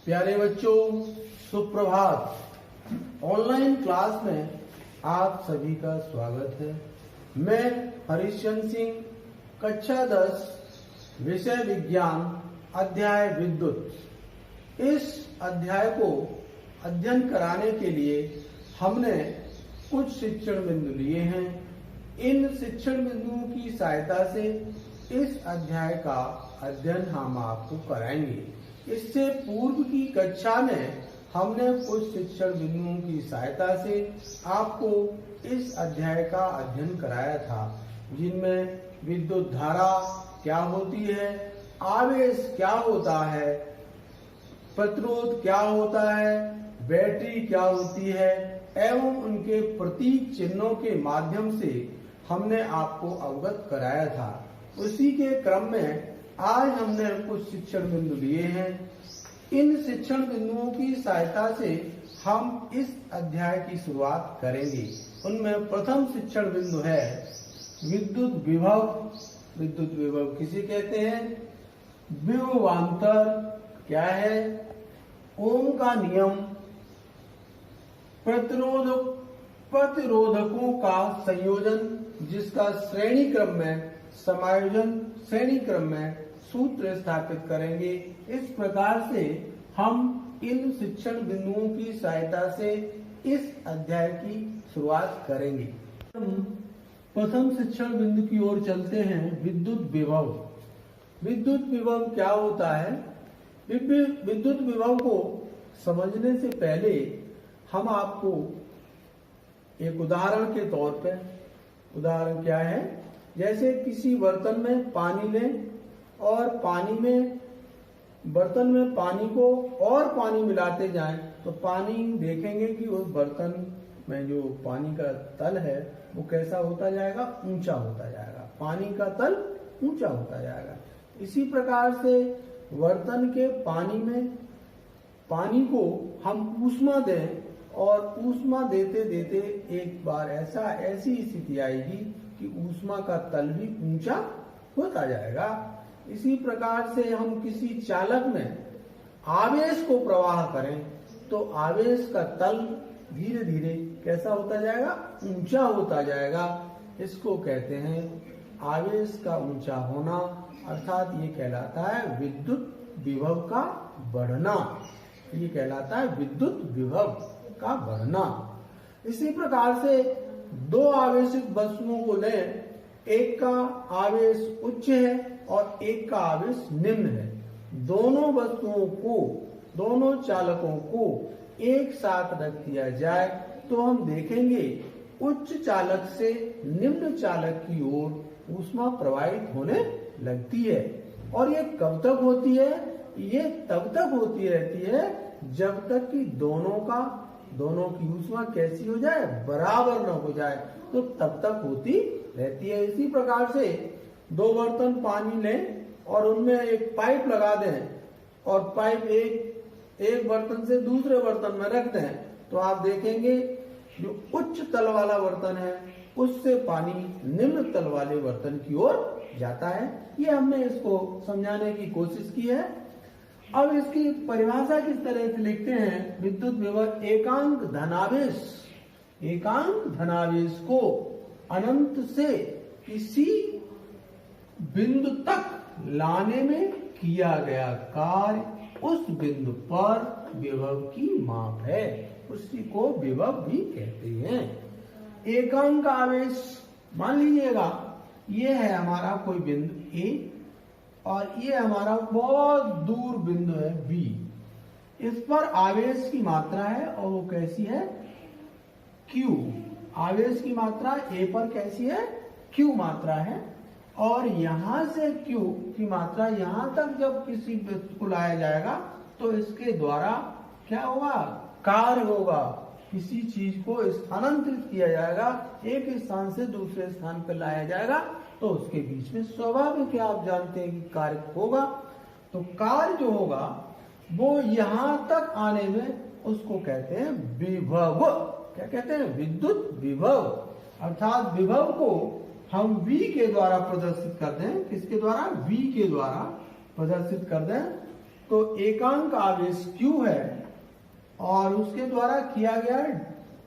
प्यारे बच्चों, सुप्रभात। ऑनलाइन क्लास में आप सभी का स्वागत है। मैं हरिश्चंद्र सिंह, कक्षा 10, विषय विज्ञान, अध्याय विद्युत। इस अध्याय को अध्ययन कराने के लिए हमने कुछ शिक्षण बिंदु लिए हैं। इन शिक्षण बिंदुओं की सहायता से इस अध्याय का अध्ययन हम आपको कराएंगे। इससे पूर्व की कक्षा में हमने कुछ शिक्षण बिंदुओं की सहायता से आपको इस अध्याय का अध्ययन कराया था, जिनमें विद्युत धारा क्या होती है, आवेश क्या होता है, प्रतिरोध क्या होता है, बैटरी क्या होती है एवं उनके प्रतीक चिन्हों के माध्यम से हमने आपको अवगत कराया था। उसी के क्रम में आज हमने कुछ शिक्षण बिंदु लिए हैं। इन शिक्षण बिंदुओं की सहायता से हम इस अध्याय की शुरुआत करेंगे। उनमें प्रथम शिक्षण बिंदु है विद्युत विभव। विद्युत विभव किसे कहते हैं? विभवांतर क्या है? ओम का नियम, प्रतिरोधकों का संयोजन जिसका श्रेणी क्रम में समायोजन, श्रेणी क्रम में सूत्र स्थापित करेंगे। इस प्रकार से हम इन शिक्षण बिंदुओं की सहायता से इस अध्याय की शुरुआत करेंगे। प्रथम शिक्षण बिंदु की ओर चलते हैं, विद्युत विभव। विद्युत विभव क्या होता है? विद्युत विभव को समझने से पहले हम आपको एक उदाहरण के तौर पे, उदाहरण क्या है, जैसे किसी बर्तन में पानी लें और बर्तन में पानी को और पानी मिलाते जाएं तो पानी देखेंगे कि उस बर्तन में जो पानी का तल है वो कैसा होता जाएगा? ऊंचा होता जाएगा। पानी का तल ऊंचा होता जाएगा। इसी प्रकार से बर्तन के पानी में पानी को हम ऊष्मा दें और ऊष्मा देते देते एक बार ऐसी स्थिति आएगी कि ऊष्मा का तल भी ऊंचा होता जाएगा। इसी प्रकार से हम किसी चालक में आवेश को प्रवाह करें तो आवेश का तल धीरे धीरे कैसा होता जाएगा? ऊंचा होता जाएगा। इसको कहते हैं आवेश का ऊंचा होना, अर्थात ये कहलाता है विद्युत विभव का बढ़ना। ये कहलाता है विद्युत विभव का बढ़ना। इसी प्रकार से दो आवेशित वस्तुओं को लें, एक का आवेश उच्च है और एक का आवेश निम्न है। दोनों वस्तुओं को, दोनों चालकों को एक साथ रख दिया जाए तो हम देखेंगे उच्च चालक से निम्न चालक की ओर ऊष्मा प्रवाहित होने लगती है। और ये कब तक होती है? ये तब तक होती रहती है जब तक कि दोनों की ऊष्मा कैसी हो जाए? बराबर न हो जाए, तो तब तक होती रहती है। इसी प्रकार से दो बर्तन पानी लें और उनमें एक पाइप लगा दें और पाइप एक बर्तन से दूसरे बर्तन में रख दें तो आप देखेंगे जो उच्च तल वाला बर्तन है उससे पानी निम्न तल वाले बर्तन की ओर जाता है। ये हमने इसको समझाने की कोशिश की है। अब इसकी परिभाषा किस तरह से लिखते हैं? विद्युत विभव एकांक धनावेश को अनंत से किसी बिंदु तक लाने में किया गया कार्य उस बिंदु पर विभव की माप है। उसी को विभव भी कहते हैं। एकांक आवेश, मान लीजिएगा ये है हमारा कोई बिंदु A और ये हमारा बहुत दूर बिंदु है B। इस पर आवेश की मात्रा है और वो कैसी है? Q। आवेश की मात्रा A पर कैसी है? Q मात्रा है। और यहां से Q की मात्रा यहां तक जब किसी वस्तु को लाया जाएगा तो इसके द्वारा क्या होगा? कार्य होगा। किसी चीज को स्थानांतरित किया जाएगा, एक स्थान से दूसरे स्थान पर लाया जाएगा तो उसके बीच में स्वाभाविक है, आप जानते हैं कि कार्य होगा। तो कार्य जो होगा वो यहां तक आने में उसको कहते हैं विभव। क्या कहते हैं? विद्युत विभव। अर्थात विभव को हम V के द्वारा प्रदर्शित कर दें। किसके द्वारा? V के द्वारा प्रदर्शित कर दें तो एकांक आवेश Q है और उसके द्वारा किया गया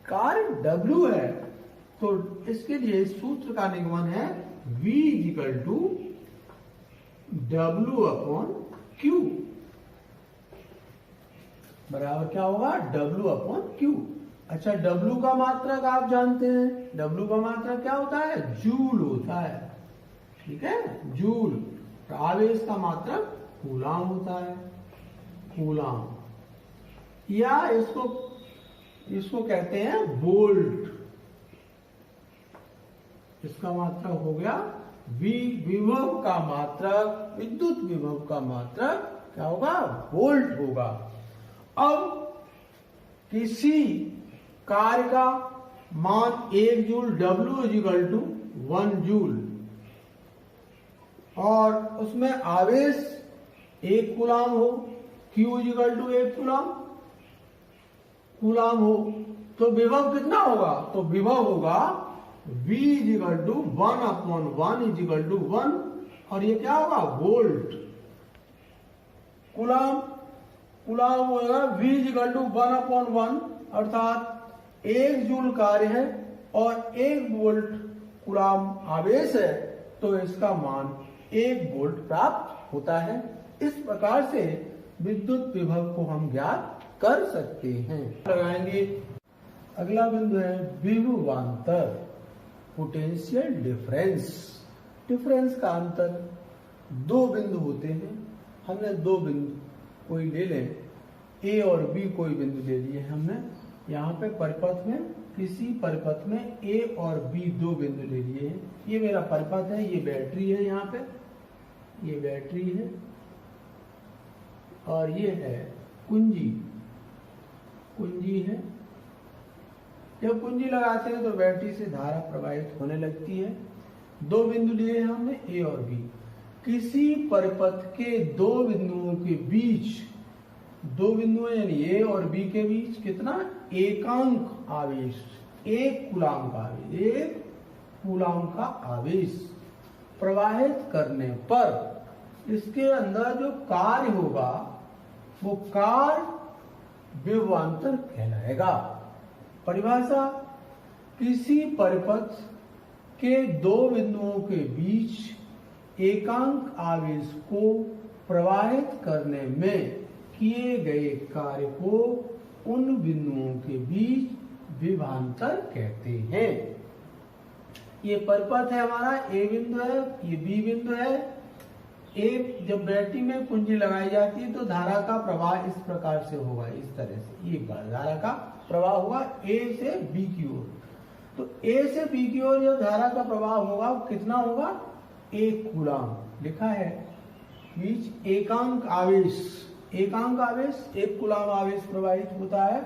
कार्य W है, तो इसके लिए सूत्र का निगमन है V = W/Q बराबर क्या होगा, W/Q। अच्छा, W का मात्रक आप जानते हैं, W का मात्रक क्या होता है, जूल होता है, ठीक है, जूल। आवेश का मात्रक कूलाम होता है, कूलाम, या इसको कहते हैं वोल्ट। इसका मात्रक हो गया विभव का मात्रक, विद्युत विभव का मात्रक क्या होगा, वोल्ट होगा। अब किसी कार्य का मान 1 जूल, W = 1 जूल, और उसमें आवेश 1 कूलाम हो, Q = 1 कूलाम हो, तो विभव कितना होगा, तो विभव होगा V = 1/1 = 1, और ये क्या होगा, वोल्ट। कूलाम होगा V = 1/1, अर्थात 1 जूल कार्य है और 1 वोल्ट कूलाम आवेश है, तो इसका मान 1 वोल्ट प्राप्त होता है। इस प्रकार से विद्युत विभव को हम ज्ञात कर सकते हैं। लगाएंगे, अगला बिंदु है विभवांतर, पोटेंशियल डिफरेंस। डिफरेंस का अंतर, दो बिंदु होते हैं, हमने दो बिंदु कोई ले लें, ए और बी कोई बिंदु ले लिए हमने, यहाँ पे परिपथ में, किसी परिपथ में ए और बी दो बिंदु ले लिए हैं। ये मेरा परिपथ है, ये बैटरी है, यहाँ पे ये बैटरी है और ये है कुंजी है। जब कुंजी लगाते हैं तो बैटरी से धारा प्रवाहित होने लगती है। दो बिंदु लिए हैं हमने, ए और बी। किसी परिपथ के दो बिंदुओं के बीच, दो बिंदु यानी ए और बी के बीच कितना, एकांक आवेश, 1 कूलाम का आवेश, 1 कूलाम का आवेश प्रवाहित करने पर इसके अंदर जो कार्य होगा वो कार्य विभवांतर कहलाएगा। परिभाषा, किसी परिपथ के दो बिंदुओं के बीच एकांक आवेश को प्रवाहित करने में किए गए कार्य को उन बिंदुओं के बीच विभवांतर कहते हैं। ये परिपथ है हमारा, ए बिंदु है, ये बी बिंदु है। ए, जब बैटरी में कुंजी लगाई जाती है तो धारा का प्रवाह इस प्रकार से होगा, इस तरह से, ये धारा का प्रवाह होगा ए से बी की ओर। तो ए से बी की ओर जब धारा का प्रवाह होगा, कितना होगा, 1 कूलाम लिखा है। बीच एकांक आवेश, 1 कूलाम आवेश प्रवाहित होता है,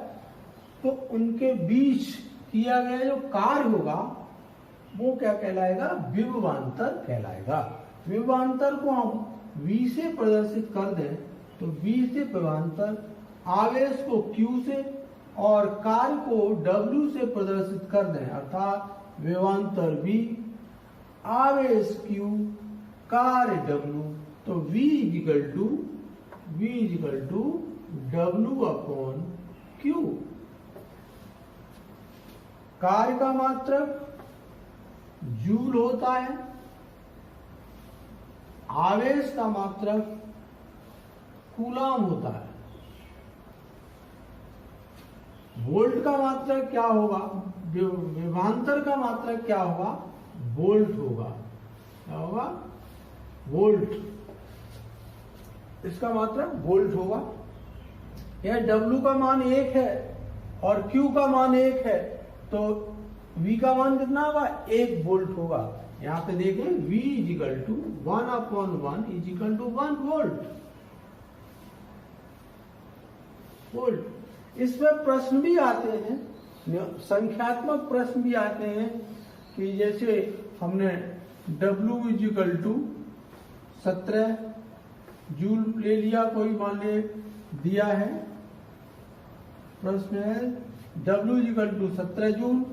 तो उनके बीच किया गया जो कार्य होगा वो क्या कहलाएगा, विभवांतर कहलाएगा। विभवांतर को हम V से प्रदर्शित कर दें तो V से विभवांतर, आवेश को Q से और कार्य को W से प्रदर्शित कर दें, अर्थात विभवांतर V, आवेश Q, कार्य W, तो V = W/Q। कार्य का मात्रक जूल होता है, आवेश का मात्रक कूलाम होता है, वोल्ट का मात्रक क्या होगा, विभवांतर का मात्रक क्या होगा, वोल्ट होगा। क्या होगा, वोल्ट, इसका मात्रक वोल्ट होगा। यह W का मान 1 है और Q का मान 1 है, तो V का मान कितना होगा, 1 वोल्ट होगा। यहाँ पे देखें, V = 1/1 = 1 वोल्ट। इसमें प्रश्न भी आते हैं, संख्यात्मक प्रश्न भी आते हैं, कि जैसे हमने W = 17 जूल ले लिया, कोई मान ले दिया है, प्रश्न है W = 17 जूल,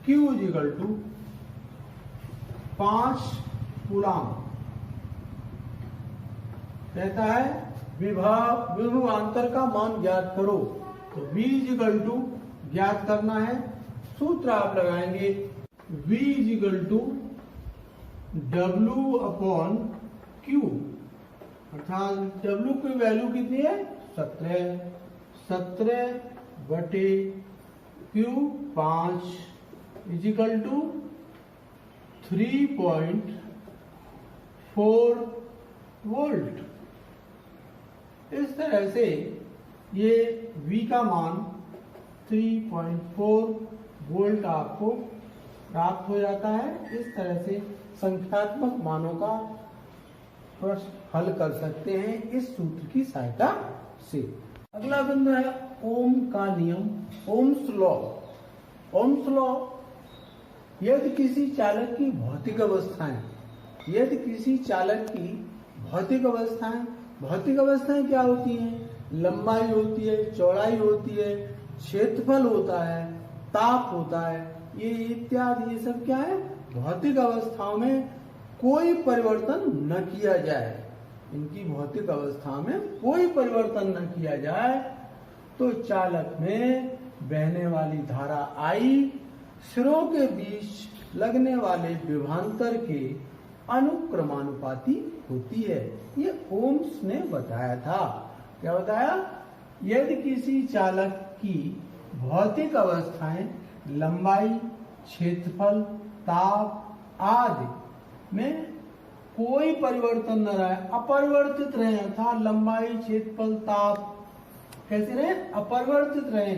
Q = 5 कूलाम, कहता है विभवांतर का मान ज्ञात करो। तो V इजिकल टू ज्ञात करना है, सूत्र आप लगाएंगे V is equal to W upon Q, अर्थात W की वैल्यू कितनी है 17 बटे Q 5 इजिकल टू 3.4 वोल्ट। इस तरह से ये V का मान 3.4 वोल्ट आपको प्राप्त हो जाता है। इस तरह से संख्यात्मक मानों का प्रश्न हल कर सकते हैं इस सूत्र की सहायता से। अगला बिंदु है ओम का नियम, ओम्स लॉ। ओम्स लॉ, यदि किसी चालक की भौतिक अवस्थाएं, यदि किसी चालक की भौतिक अवस्थाएं क्या होती हैं? लंबाई होती है, चौड़ाई होती है, क्षेत्रफल होता है, ताप होता है, ये इत्यादि, ये सब क्या है? भौतिक अवस्थाओं में कोई परिवर्तन न किया जाए, इनकी भौतिक अवस्था में कोई परिवर्तन न किया जाए तो चालक में बहने वाली धारा I सिरों के बीच लगने वाले विभवांतर के अनुक्रमानुपाती होती है। ये ओम्स ने बताया था। क्या बताया? यदि किसी चालक की भौतिक अवस्थाएं लंबाई, क्षेत्रफल, ताप आदि में कोई परिवर्तन न रहे, अपरिवर्तित रहे, अर्थात लंबाई, क्षेत्रफल, ताप कैसे रहे? अपरिवर्तित रहे,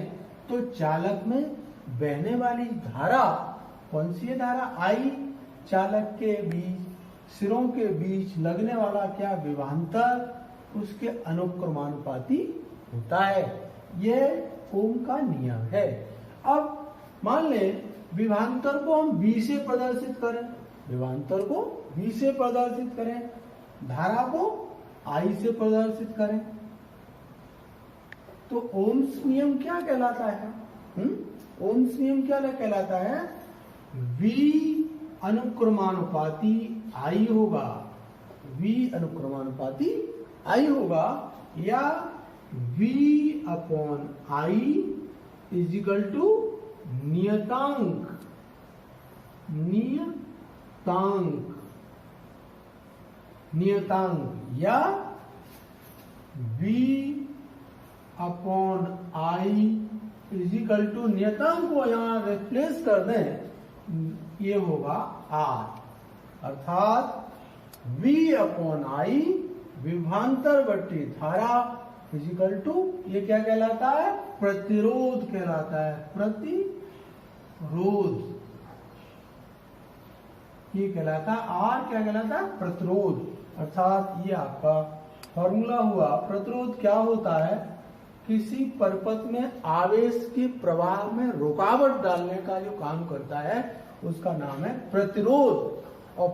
तो चालक में बहने वाली धारा, कौन सी है धारा? I, चालक के बीच, सिरों के बीच लगने वाला क्या विभवांतर, उसके अनुक्रमानुपाती होता है। यह ओम का नियम है। अब मान ले विभवांतर को हम V से प्रदर्शित करें, विभवांतर को V से प्रदर्शित करें, धारा को I से प्रदर्शित करें, तो ओम्स नियम क्या कहलाता है? ओम्स नियम क्या कहलाता है? V अनुक्रमानुपाती I होगा, V अनुक्रमानुपाती I होगा, या V upon I is equal to नियतांक, या V upon I is equal to नियतांक को यहाँ रिप्लेस कर दें, ये होगा R, अर्थात V अपॉन I विभवांतर बट्टी धारा इजिकल टू, ये क्या कहलाता है? प्रतिरोध कहलाता है, प्रतिरोध ये कहलाता है। R क्या कहलाता है? प्रतिरोध, अर्थात ये आपका फॉर्मूला हुआ। प्रतिरोध क्या होता है? किसी परिपथ में आवेश के प्रवाह में रुकावट डालने का जो काम करता है उसका नाम है प्रतिरोध। और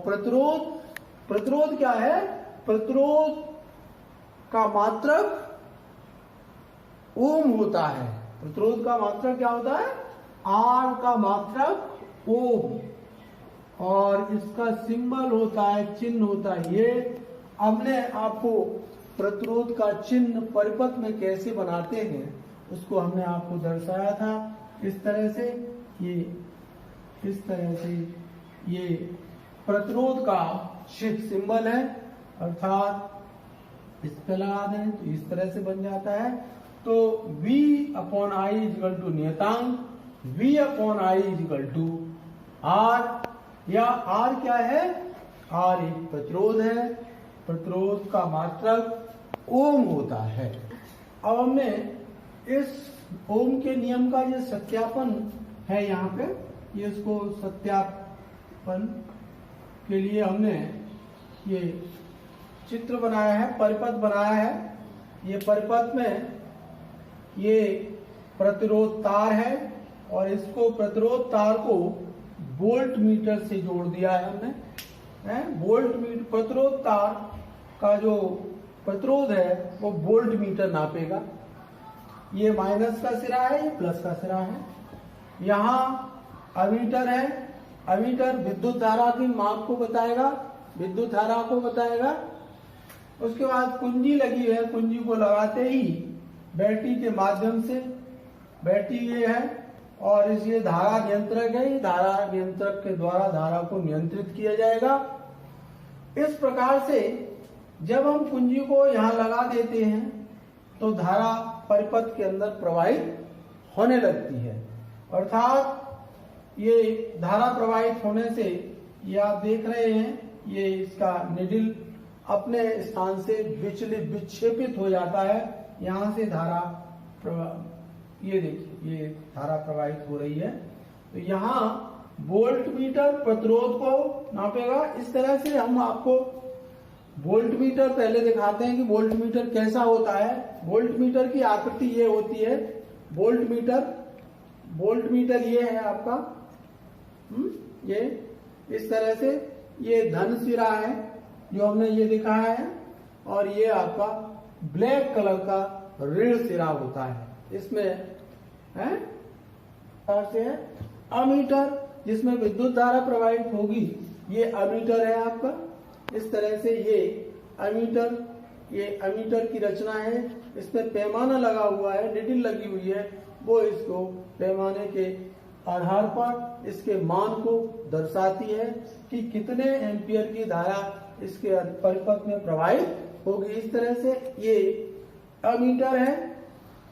प्रतिरोध क्या है? प्रतिरोध का मात्रक ओम होता है। प्रतिरोध का मात्रक क्या होता है? R का मात्रक ओम, और इसका सिंबल होता है, चिन्ह होता है ये। हमने आपको प्रतिरोध का चिन्ह परिपथ में कैसे बनाते हैं उसको हमने आपको दर्शाया था। इस तरह से ये प्रतिरोध का सिंबल है, अर्थात इस पे लगा दें तो इस तरह से बन जाता है। तो V upon I is equal to नियतांक, V upon I is equal to R, या R क्या है? R एक प्रतिरोध है, प्रतिरोध का मात्रक ओम होता है। अब हमने इस ओम के नियम का ये सत्यापन है यहाँ पे, ये इसको सत्यापन के लिए हमने ये चित्र बनाया है, परिपथ बनाया है। ये परिपथ में ये प्रतिरोध तार है और इसको प्रतिरोध तार को वोल्ट मीटर से जोड़ दिया है हमने। वोल्ट मीटर, प्रतिरोध तार का जो प्रतिरोध है वो वोल्ट मीटर नापेगा। ये माइनस का सिरा है, ये प्लस का सिरा है। यहाँ अमीटर है, अमीटर विद्युत धारा की माप को बताएगा, विद्युत धारा को बताएगा। उसके बाद कुंजी लगी है, कुंजी को लगाते ही बैटरी के माध्यम से, बैटरी ये है और इस ये धारा नियंत्रक है, ये धारा नियंत्रक के द्वारा धारा को नियंत्रित किया जाएगा। इस प्रकार से जब हम कुंजी को यहाँ लगा देते हैं तो धारा परिपथ के अंदर प्रवाहित होने लगती है, अर्थात ये धारा प्रवाहित होने से ये आप देख रहे हैं, ये इसका निडिल अपने स्थान से विक्षेपित हो जाता है। यहाँ से धारा ये देखिए, ये धारा प्रवाहित हो रही है। तो यहाँ वोल्ट मीटर प्रतिरोध को नापेगा। इस तरह से हम आपको वोल्ट मीटर पहले दिखाते हैं कि वोल्ट मीटर कैसा होता है। वोल्ट मीटर की आकृति ये होती है। वोल्ट मीटर ये है आपका, ये इस तरह से, ये धन सिरा है जो हमने ये दिखाया है, और ये आपका ब्लैक कलर का ऋण सिरा होता है। इसमें है से है अमीटर, जिसमें विद्युत धारा प्रवाहित होगी, ये अमीटर है आपका। इस तरह से ये अमीटर की रचना है। इसमें पैमाना लगा हुआ है, निडिल लगी हुई है, वो इसको पैमाने के आधार पर इसके मान को दर्शाती है कि कितने एम्पियर की धारा इसके परिपथ में प्रवाहित होगी। इस तरह से ये अमीटर है।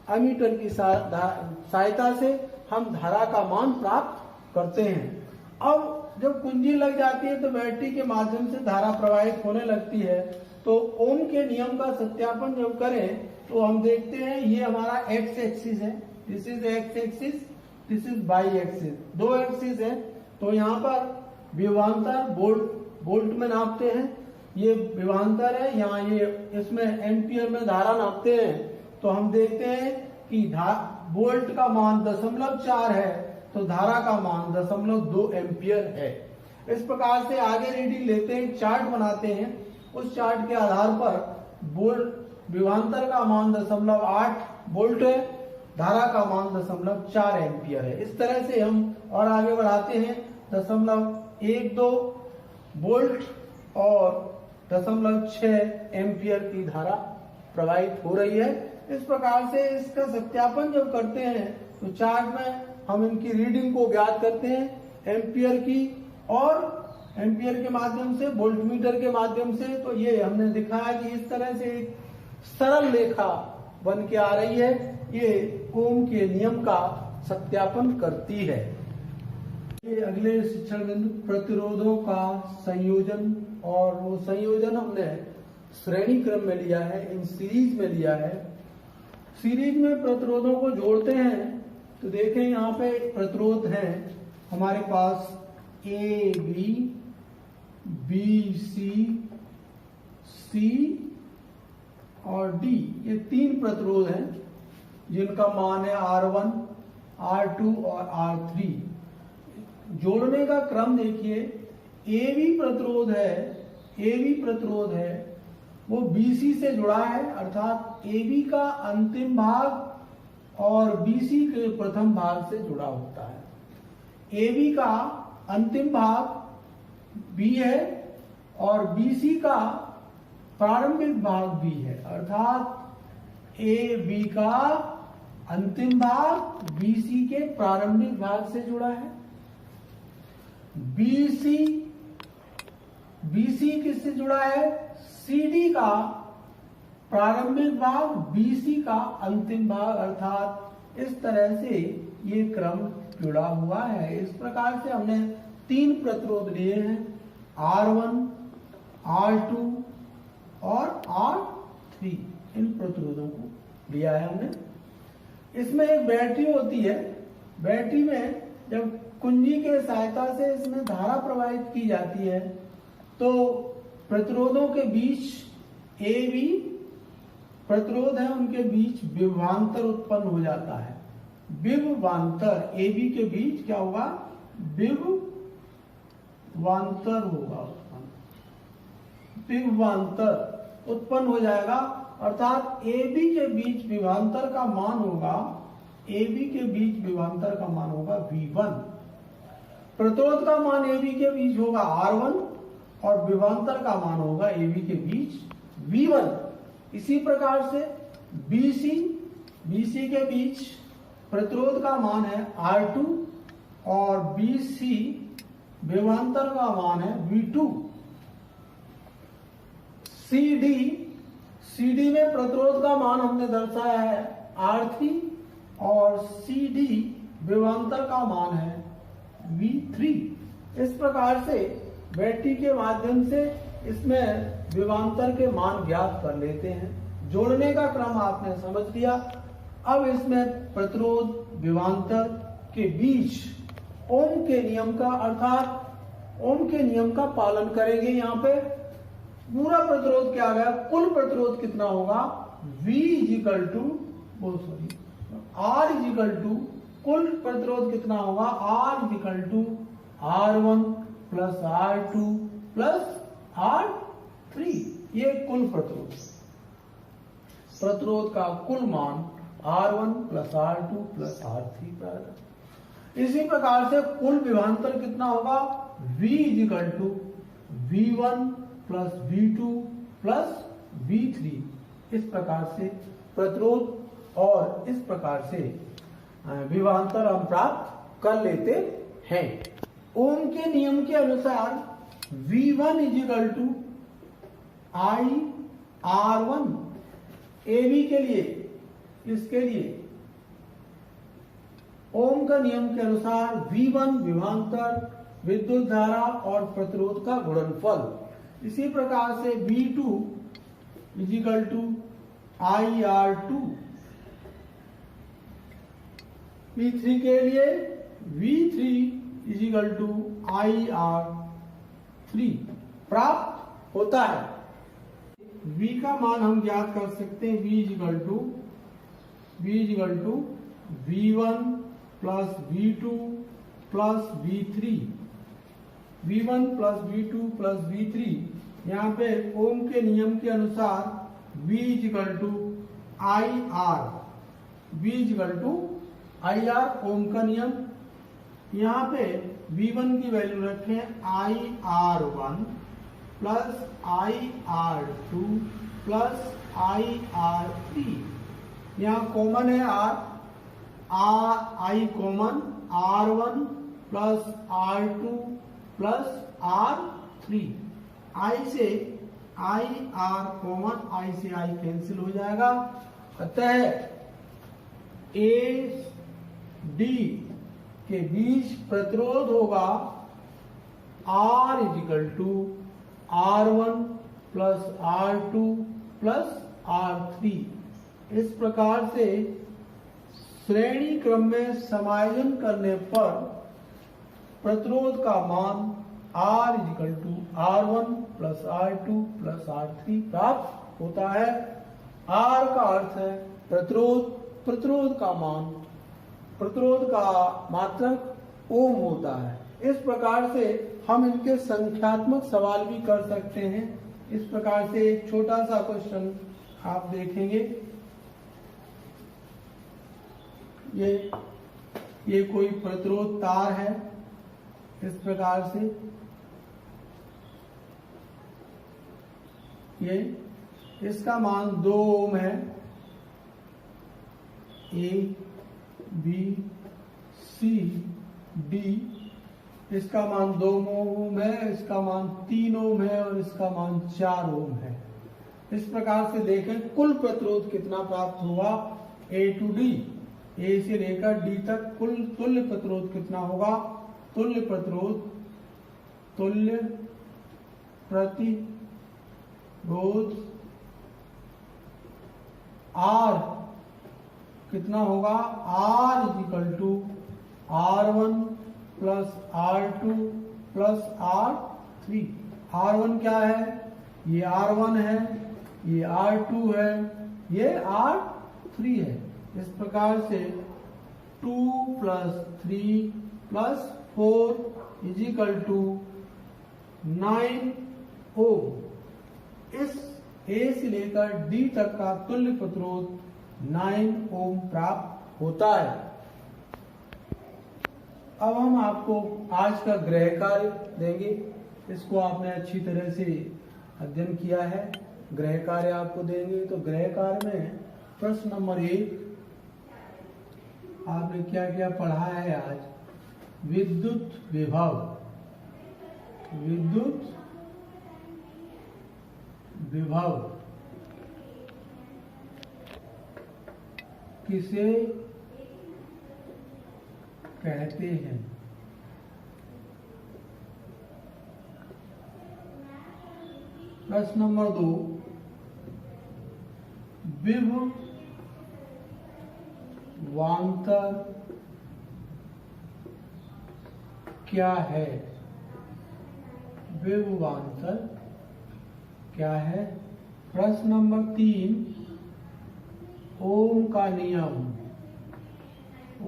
अमीटर की सहायता से हम धारा का मान प्राप्त करते हैं। अब जब कुंजी लग जाती है तो बैटरी के माध्यम से धारा प्रवाहित होने लगती है। तो ओम के नियम का सत्यापन जब करें तो हम देखते हैं ये हमारा एक्स एक्सिस है, this is X axis, this is Y axis, दो एक्सिस है। तो यहाँ पर विभवांतर वोल्ट में नापते हैं, ये विभवांतर है, यहाँ ये इसमें एम्पियर में धारा नापते हैं। तो हम देखते हैं कि वोल्ट का मान 0.4 है, तो धारा का मान 0.2 एम्पियर है। इस प्रकार से आगे रीडिंग लेते हैं, चार्ट बनाते हैं। उस चार्ट के आधार पर विभवांतर का मान 0.8 वोल्ट है, धारा का मान 0.4 एम्पियर है। इस तरह से हम और आगे बढ़ाते हैं, 0.12 वोल्ट और 0.6 एम्पियर की धारा प्रवाहित हो रही है। इस प्रकार से इसका सत्यापन जब करते हैं तो चार्ट में हम इनकी रीडिंग को ज्ञात करते हैं एम्पियर की, और एम्पियर के माध्यम से, वोल्ट मीटर के माध्यम से। तो ये हमने दिखाया कि इस तरह से एक सरल रेखा बन के आ रही है, ये ओम के नियम का सत्यापन करती है। ये अगले शिक्षण बिंदु प्रतिरोधों का संयोजन, और वो संयोजन हमने श्रेणी क्रम में लिया है, इन सीरीज में लिया है। सीरीज में प्रतिरोधों को जोड़ते हैं तो देखें यहाँ पे प्रतिरोध है हमारे पास ए बी सी और डी, ये 3 प्रतिरोध हैं जिनका मान है R1, R2 और R3। जोड़ने का क्रम देखिए, AB प्रतिरोध है वो BC से जुड़ा है, अर्थात AB का अंतिम भाग और BC के प्रथम भाग से जुड़ा होता है। AB का अंतिम भाग B है और BC का प्रारंभिक भाग B है, अर्थात AB का अंतिम भाग BC के प्रारंभिक भाग से जुड़ा है। BC किससे जुड़ा है? CD का प्रारंभिक भाग BC का अंतिम भाग, अर्थात इस तरह से ये क्रम जुड़ा हुआ है। इस प्रकार से हमने 3 प्रतिरोध लिए हैं, R1, R2 और R3। इन प्रतिरोधों को लिया है हमने। इसमें एक बैटरी होती है, बैटरी में जब कुंजी के सहायता से इसमें धारा प्रवाहित की जाती है तो प्रतिरोधों के बीच AB प्रतिरोध है, उनके बीच विभवांतर उत्पन्न हो जाता है। विभवांतर AB के बीच क्या होगा? विभवांतर होगा, विभवांतर उत्पन्न हो जाएगा, अर्थात AB के बीच विभवांतर का मान होगा, AB के बीच विभवांतर का मान होगा V1। प्रतिरोध का मान AB के बीच होगा R1 और विभवांतर का मान होगा AB के बीच V1। इसी प्रकार से BC के बीच प्रतिरोध का मान है R2 और BC विभवांतर का मान है V2। CD में प्रतिरोध का मान हमने दर्शाया है R3 और CD विभवांतर का मान है V3। इस प्रकार से बैटरी के माध्यम से इसमें विभवांतर के मान ज्ञात कर लेते हैं। जोड़ने का क्रम आपने समझ लिया। अब इसमें प्रतिरोध विभवांतर के बीच ओम के नियम का अर्थात ओम के नियम का पालन करेंगे। यहाँ पे पूरा प्रतिरोध क्या आ गया, कुल प्रतिरोध कितना होगा, R इजिकल टू कुल प्रतिरोध कितना होगा, R is equal to R1 plus R2 plus R3। ये कुल प्रतिरोध का कुल मान R1 plus R2 plus R3। इसी प्रकार से कुल विभवांतर कितना होगा, V is equal to V1 plus V2 plus V3। इस प्रकार से प्रतिरोध और इस प्रकार से विभवांतर हम प्राप्त कर लेते हैं। ओम के नियम के अनुसार V1 is equal to I R1। AB के लिए, इसके लिए ओम का नियम के अनुसार V1 विभवांतर, विद्युत धारा और प्रतिरोध का गुणनफल। इसी प्रकार से V2 is equal to IR2। V3 के लिए V3 इजिकल टू IR3 प्राप्त होता है। V का मान हम ज्ञात कर सकते हैं, V is equal to V1 plus V2 plus V3। V1 plus V2 plus V3। यहाँ पे ओम के नियम के अनुसार V is equal to IR, Ohm का नियम। यहाँ पे V1 की वैल्यू रखें IR1 plus IR2 plus IR3। यहाँ कॉमन है I common, R1 plus R2 plus R3। I से IR कॉमन, I से I कैंसिल हो जाएगा। अतः A D के बीच प्रतिरोध होगा R is equal to R1 plus R2 plus R3। इस प्रकार से श्रेणी क्रम में समायोजन करने पर प्रतिरोध का मान R is equal to R1 plus R2 plus R3 प्राप्त होता है। R का अर्थ है प्रतिरोध, प्रतिरोध का मान, प्रतिरोध का मात्रक ओम होता है। इस प्रकार से हम इनके संख्यात्मक सवाल भी कर सकते हैं। इस प्रकार से एक छोटा सा क्वेश्चन आप देखेंगे। ये कोई प्रतिरोध तार है, इस प्रकार से ये इसका मान 2 ओम है। A B C D, इसका मान 2 ओम है, इसका मान 3 ओम है और इसका मान 4 ओम है। इस प्रकार से देखें कुल प्रतिरोध कितना प्राप्त हुआ, A to D, A से लेकर D तक कुल तुल्य प्रतिरोध कितना होगा। तुल्य प्रतिरोध, तुल्य प्रतिरोध R कितना होगा, R is equal to R1 plus R2 plus R3। R1 क्या है, ये R1 है, ये R2 है, ये R3 है। इस प्रकार से 2 प्लस 3 प्लस 4 इजिकल टू 9 ओम। इस A से लेकर D तक का तुल्य प्रतिरोध 9 ओम प्राप्त होता है। अब हम आपको आज का गृह कार्य देंगे। इसको आपने अच्छी तरह से अध्ययन किया है। गृह कार्य आपको देंगे। तो गृह कार्य में प्रश्न नंबर 1 आपने क्या क्या पढ़ा है आज? विद्युत विभव, विद्युत विभव किसे कहते हैं? प्रश्न नंबर 2 विभवांतर क्या है? विभवांतर क्या है? प्रश्न नंबर 3 ओम का नियम,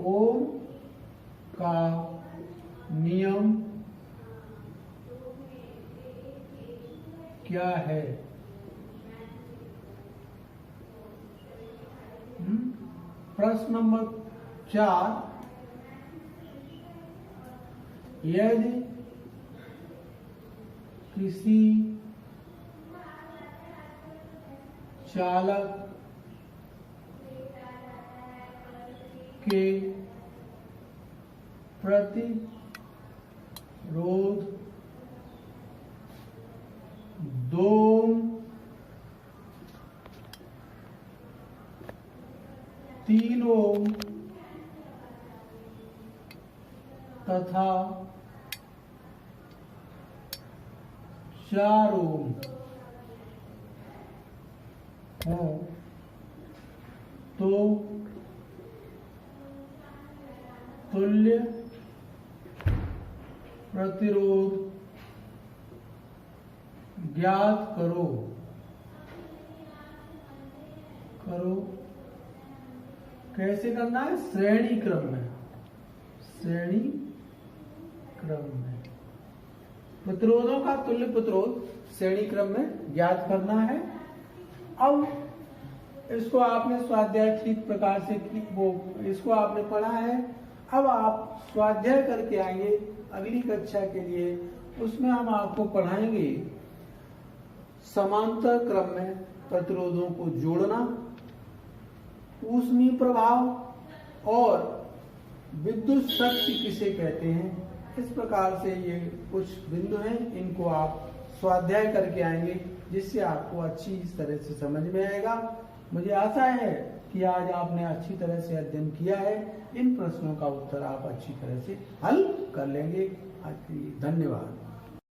ओम का नियम क्या है? प्रश्न नंबर 4 यदि किसी चालक के प्रतिरोध 2 3 ओम तथा 4 ओम हो तो तुल्य प्रतिरोध ज्ञात करो। कैसे करना है? श्रेणी क्रम में, श्रेणी क्रम में प्रतिरोधों का तुल्य प्रतिरोध श्रेणी क्रम में ज्ञात करना है। अब इसको आपने स्वाध्याय ठीक प्रकार से इसको आपने पढ़ा है। अब आप स्वाध्याय करके आएंगे अगली कक्षा के लिए, उसमें हम आपको पढ़ाएंगे समांतर क्रम में प्रतिरोधों को जोड़ना, ऊष्मीय प्रभाव और विद्युत शक्ति किसे कहते हैं। इस प्रकार से ये कुछ बिंदु हैं, इनको आप स्वाध्याय करके आएंगे जिससे आपको अच्छी तरह से समझ में आएगा। मुझे आशा है कि आज आपने अच्छी तरह से अध्ययन किया है। इन प्रश्नों का उत्तर आप अच्छी तरह से हल कर लेंगे। धन्यवाद।